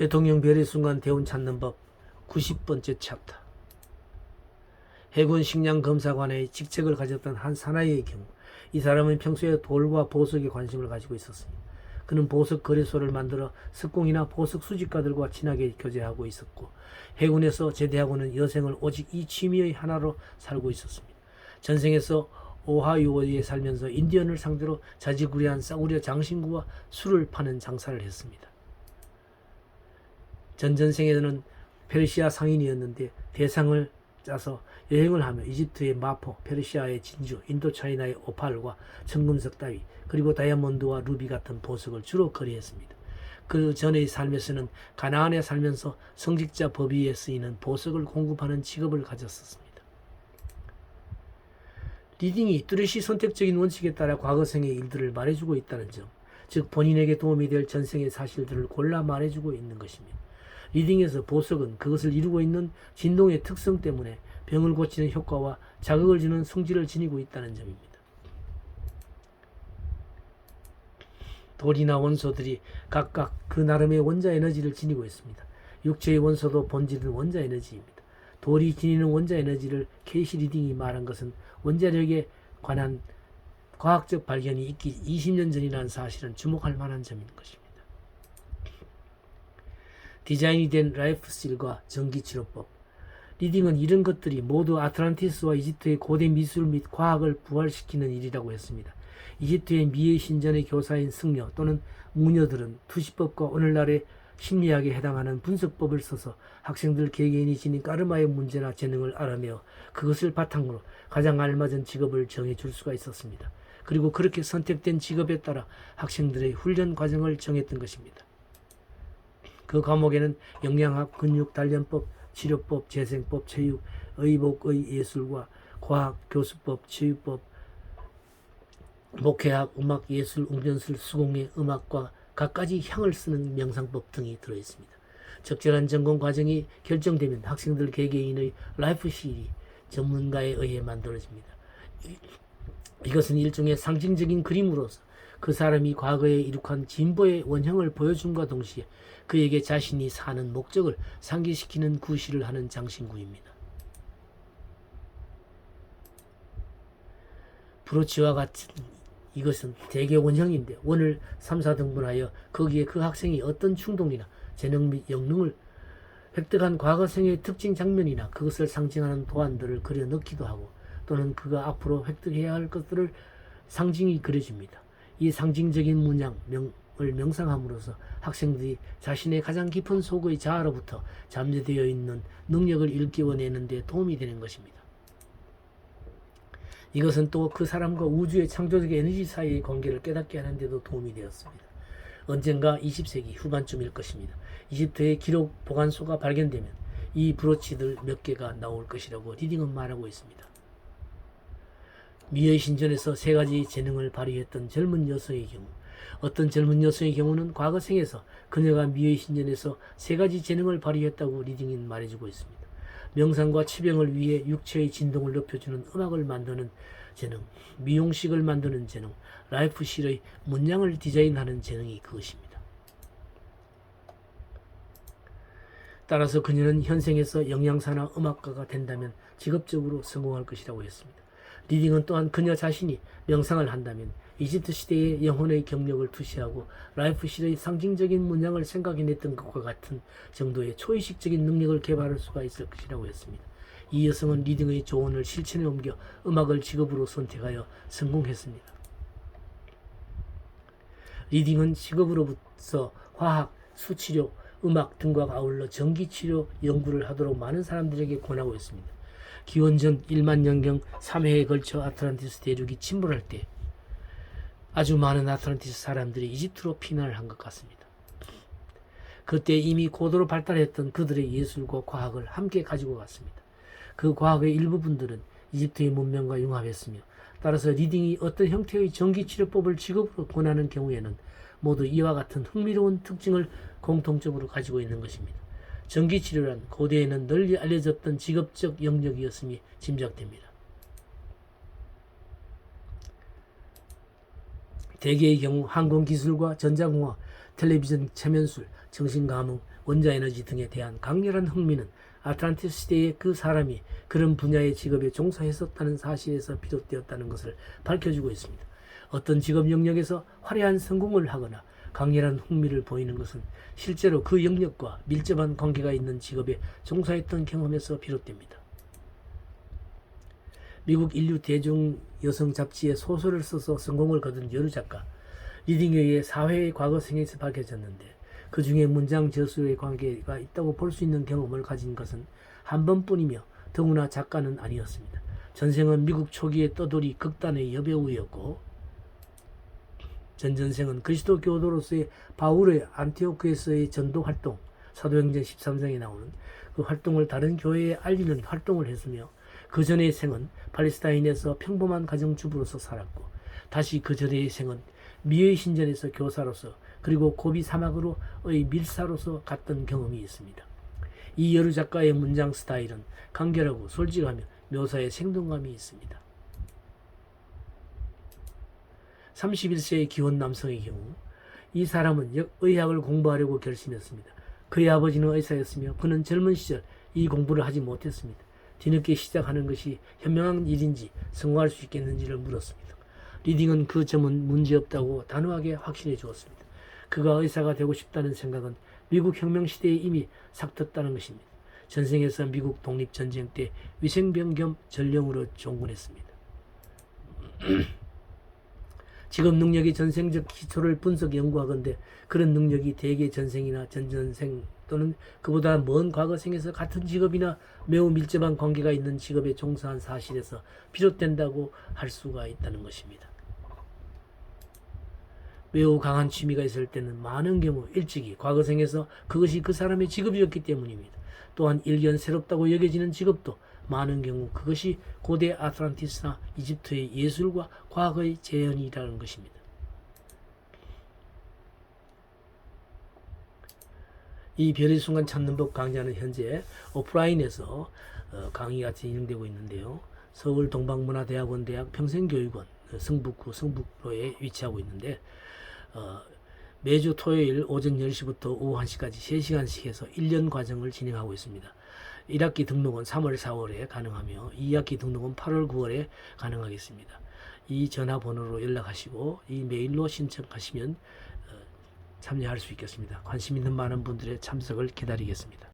대통령 별의 순간 대운 찾는 법 90번째 챕터. 해군 식량검사관의 직책을 가졌던 한 사나이의 경우, 이 사람은 평소에 돌과 보석에 관심을 가지고 있었습니다. 그는 보석 거래소를 만들어 석공이나 보석 수집가들과 친하게 교제하고 있었고, 해군에서 제대하고는 여생을 오직 이 취미의 하나로 살고 있었습니다. 전생에서 오하이오에 살면서 인디언을 상대로 자지구레한 싸구려 장신구와 술을 파는 장사를 했습니다. 전전생에는 페르시아 상인이었는데 대상을 짜서 여행을 하며 이집트의 마포, 페르시아의 진주, 인도차이나의 오팔과 청금석 따위, 그리고 다이아몬드와 루비 같은 보석을 주로 거래했습니다. 그 전의 삶에서는 가나안에 살면서 성직자 법위에 쓰이는 보석을 공급하는 직업을 가졌었습니다. 리딩이 뚜렷이 선택적인 원칙에 따라 과거생의 일들을 말해주고 있다는 점, 즉 본인에게 도움이 될 전생의 사실들을 골라 말해주고 있는 것입니다. 리딩에서 보석은 그것을 이루고 있는 진동의 특성 때문에 병을 고치는 효과와 자극을 주는 성질을 지니고 있다는 점입니다. 돌이나 원소들이 각각 그 나름의 원자 에너지를 지니고 있습니다. 육체의 원소도 본질은 원자 에너지입니다. 돌이 지니는 원자 에너지를 케이시 리딩이 말한 것은 원자력에 관한 과학적 발견이 있기 20년 전이라는 사실은 주목할 만한 점인 것입니다. 디자인이 된 라이프스틸과 전기치료법. 리딩은 이런 것들이 모두 아틀란티스와 이집트의 고대 미술 및 과학을 부활시키는 일이라고 했습니다. 이집트의 미의 신전의 교사인 승려 또는 무녀들은 투시법과 오늘날의 심리학에 해당하는 분석법을 써서 학생들 개개인이 지닌 까르마의 문제나 재능을 알아내어 그것을 바탕으로 가장 알맞은 직업을 정해줄 수가 있었습니다. 그리고 그렇게 선택된 직업에 따라 학생들의 훈련 과정을 정했던 것입니다. 그 과목에는 영양학, 근육 단련법, 치료법, 재생법, 체육, 의복의 예술과 과학, 교수법, 체육법, 목회학, 음악, 예술, 웅변술, 수공예, 음악과 갖가지 향을 쓰는 명상법 등이 들어있습니다. 적절한 전공 과정이 결정되면 학생들 개개인의 라이프실이 전문가에 의해 만들어집니다. 이것은 일종의 상징적인 그림으로서 그 사람이 과거에 이룩한 진보의 원형을 보여줌과 동시에 그에게 자신이 사는 목적을 상기시키는 구실을 하는 장신구입니다. 브로치와 같은 이것은 대개 원형인데 원을 3, 4등분하여 거기에 그 학생이 어떤 충동이나 재능 및 영능을 획득한 과거생의 특징 장면이나 그것을 상징하는 도안들을 그려 넣기도 하고 또는 그가 앞으로 획득해야 할 것들을 상징이 그려집니다. 이 상징적인 문양을 명상함으로써 학생들이 자신의 가장 깊은 속의 자아로부터 잠재되어 있는 능력을 일깨워내는 데 도움이 되는 것입니다. 이것은 또 그 사람과 우주의 창조적 에너지 사이의 관계를 깨닫게 하는 데도 도움이 되었습니다. 언젠가 20세기 후반쯤일 것입니다. 이집트의 기록 보관소가 발견되면 이 브로치들 몇 개가 나올 것이라고 리딩은 말하고 있습니다. 미의 신전에서 3가지 재능을 발휘했던 젊은 여성의 경우, 어떤 젊은 여성의 경우는 과거 생에서 그녀가 미의 신전에서 3가지 재능을 발휘했다고 리딩은 말해주고 있습니다. 명상과 치병을 위해 육체의 진동을 높여주는 음악을 만드는 재능, 미용식을 만드는 재능, 라이프실의 문양을 디자인하는 재능이 그것입니다. 따라서 그녀는 현생에서 영양사나 음악가가 된다면 직업적으로 성공할 것이라고 했습니다. 리딩은 또한 그녀 자신이 명상을 한다면 이집트 시대의 영혼의 경력을 투시하고 라이프실의 상징적인 문양을 생각해냈던 것과 같은 정도의 초의식적인 능력을 개발할 수가 있을 것이라고 했습니다. 이 여성은 리딩의 조언을 실천에 옮겨 음악을 직업으로 선택하여 성공했습니다. 리딩은 직업으로부터 화학, 수치료, 음악 등과 아울러 전기치료 연구를 하도록 많은 사람들에게 권하고 있습니다. 기원전 1만 년경 3회에 걸쳐 아틀란티스 대륙이 침몰할 때 아주 많은 아틀란티스 사람들이 이집트로 피난을 한 것 같습니다. 그때 이미 고도로 발달했던 그들의 예술과 과학을 함께 가지고 갔습니다. 그 과학의 일부분들은 이집트의 문명과 융합했으며 따라서 리딩이 어떤 형태의 전기치료법을 직업으로 권하는 경우에는 모두 이와 같은 흥미로운 특징을 공통적으로 가지고 있는 것입니다. 전기치료란 고대에는 널리 알려졌던 직업적 영역이었음이 짐작됩니다. 대개의 경우 항공기술과 전자공학, 텔레비전 체면술, 정신감흥, 원자에너지 등에 대한 강렬한 흥미는 아틀란티스 시대의 그 사람이 그런 분야의 직업에 종사했었다는 사실에서 비롯되었다는 것을 밝혀주고 있습니다. 어떤 직업 영역에서 화려한 성공을 하거나 강렬한 흥미를 보이는 것은 실제로 그 영역과 밀접한 관계가 있는 직업에 종사했던 경험에서 비롯됩니다. 미국 인류 대중 여성 잡지에 소설을 써서 성공을 거둔 여류 작가 리딩에 의해 사회의 과거 생에서 밝혀졌는데 그 중에 문장 저수의 관계가 있다고 볼 수 있는 경험을 가진 것은 한 번뿐이며 더구나 작가는 아니었습니다. 전생은 미국 초기의 떠돌이 극단의 여배우였고 전전생은 그리스도 교도로서의 바울의 안티오크에서의 전도 활동, 사도행전 13장에 나오는 그 활동을 다른 교회에 알리는 활동을 했으며 그 전의 생은 팔레스타인에서 평범한 가정주부로서 살았고 다시 그 전의 생은 미의 신전에서 교사로서 그리고 고비 사막으로의 밀사로서 갔던 경험이 있습니다. 이 여류 작가의 문장 스타일은 간결하고 솔직하며 묘사에 생동감이 있습니다. 31세의 기혼 남성의 경우 이 사람은 의학을 공부하려고 결심했습니다. 그의 아버지는 의사였으며 그는 젊은 시절 이 공부를 하지 못했습니다. 뒤늦게 시작하는 것이 현명한 일인지 성공할 수 있겠는지를 물었습니다. 리딩은 그 점은 문제없다고 단호하게 확신해 주었습니다. 그가 의사가 되고 싶다는 생각은 미국 혁명 시대에 이미 삭혔다는 것입니다. 전생에서 미국 독립전쟁 때 위생병 겸 전령으로 종군했습니다. 직업 능력의 전생적 기초를 분석 연구하건대 그런 능력이 대개 전생이나 전전생 또는 그보다 먼 과거생에서 같은 직업이나 매우 밀접한 관계가 있는 직업에 종사한 사실에서 비롯된다고 할 수가 있다는 것입니다. 매우 강한 취미가 있을 때는 많은 경우 일찍이 과거생에서 그것이 그 사람의 직업이었기 때문입니다. 또한 일견 새롭다고 여겨지는 직업도 많은 경우 그것이 고대 아틀란티스나 이집트의 예술과 과거의 재현이라는 것입니다. 이 별의 순간 찾는 법 강좌는 현재 오프라인에서 강의가 진행되고 있는데요. 서울 동방문화대학원 대학 평생교육원 성북구 성북로에 위치하고 있는데 매주 토요일 오전 10시부터 오후 1시까지 3시간씩 해서 1년 과정을 진행하고 있습니다. 1학기 등록은 3월, 4월에 가능하며 2학기 등록은 8월, 9월에 가능하겠습니다. 이 전화번호로 연락하시고 이 메일로 신청하시면 참여할 수 있겠습니다. 관심 있는 많은 분들의 참석을 기다리겠습니다.